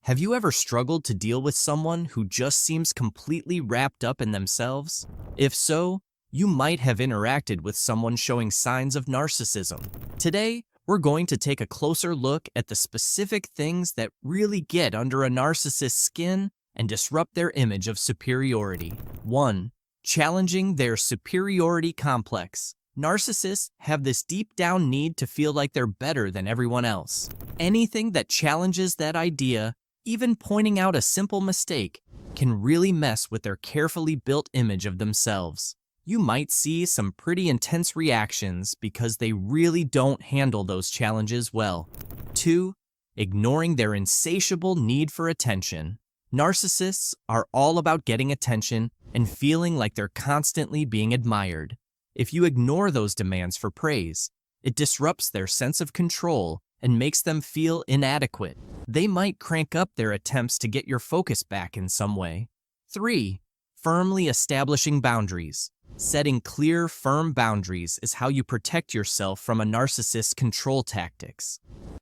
Have you ever struggled to deal with someone who just seems completely wrapped up in themselves? If so, you might have interacted with someone showing signs of narcissism. Today, we're going to take a closer look at the specific things that really get under a narcissist's skin and disrupt their image of superiority. 1. Challenging their superiority complex. Narcissists have this deep-down need to feel like they're better than everyone else. Anything that challenges that idea, even pointing out a simple mistake, can really mess with their carefully built image of themselves. You might see some pretty intense reactions because they really don't handle those challenges well. 2. Ignoring their insatiable need for attention. Narcissists are all about getting attention and feeling like they're constantly being admired. If you ignore those demands for praise, it disrupts their sense of control and makes them feel inadequate. They might crank up their attempts to get your focus back in some way. 3. Firmly establishing boundaries. Setting clear, firm boundaries is how you protect yourself from a narcissist's control tactics.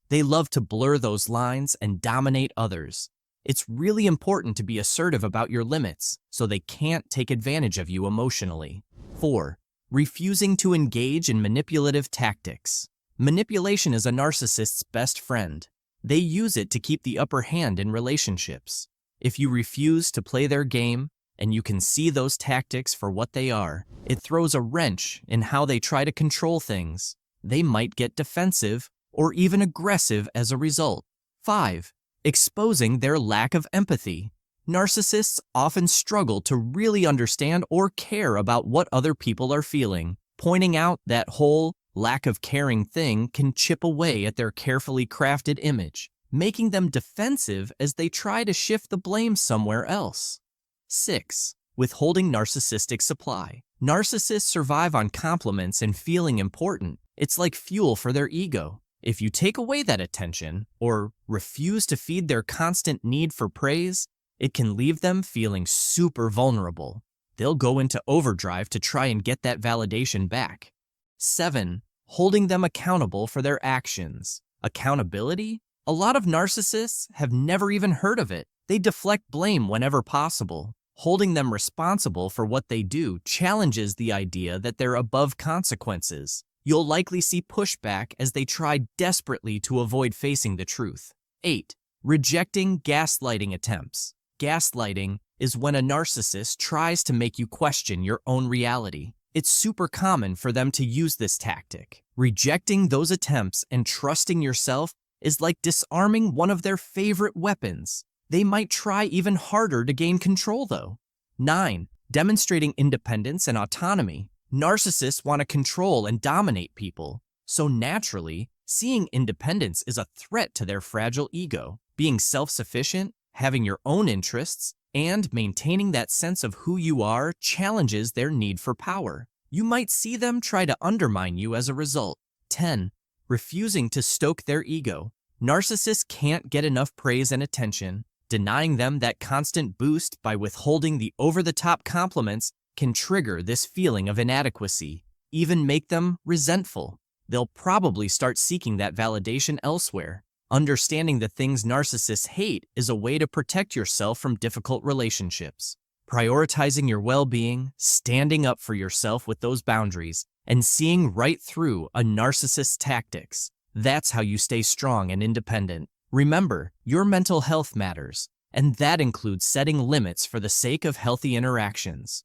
They love to blur those lines and dominate others. It's really important to be assertive about your limits so they can't take advantage of you emotionally. 4. Refusing to engage in manipulative tactics. Manipulation is a narcissist's best friend. They use it to keep the upper hand in relationships. If you refuse to play their game, and you can see those tactics for what they are, it throws a wrench in how they try to control things. They might get defensive or even aggressive as a result. 5. Exposing their lack of empathy. Narcissists often struggle to really understand or care about what other people are feeling. Pointing out that whole lack of caring thing can chip away at their carefully crafted image, making them defensive as they try to shift the blame somewhere else. 6. Withholding narcissistic supply. Narcissists survive on compliments and feeling important. It's like fuel for their ego. If you take away that attention or refuse to feed their constant need for praise, it can leave them feeling super vulnerable. They'll go into overdrive to try and get that validation back. 7. Holding them accountable for their actions. Accountability? A lot of narcissists have never even heard of it. They deflect blame whenever possible. Holding them responsible for what they do challenges the idea that they're above consequences. You'll likely see pushback as they try desperately to avoid facing the truth. 8. Rejecting gaslighting attempts. Gaslighting is when a narcissist tries to make you question your own reality. It's super common for them to use this tactic. Rejecting those attempts and trusting yourself is like disarming one of their favorite weapons. They might try even harder to gain control, though. 9. Demonstrating independence and autonomy. Narcissists want to control and dominate people, so naturally, seeing independence is a threat to their fragile ego. Being self-sufficient, having your own interests, and maintaining that sense of who you are challenges their need for power. You might see them try to undermine you as a result. 10. Refusing to stoke their ego. Narcissists can't get enough praise and attention. Denying them that constant boost by withholding the over-the-top compliments can trigger this feeling of inadequacy, even make them resentful. They'll probably start seeking that validation elsewhere. Understanding the things narcissists hate is a way to protect yourself from difficult relationships. Prioritizing your well-being, standing up for yourself with those boundaries, and seeing right through a narcissist's tactics. That's how you stay strong and independent. Remember, your mental health matters, and that includes setting limits for the sake of healthy interactions.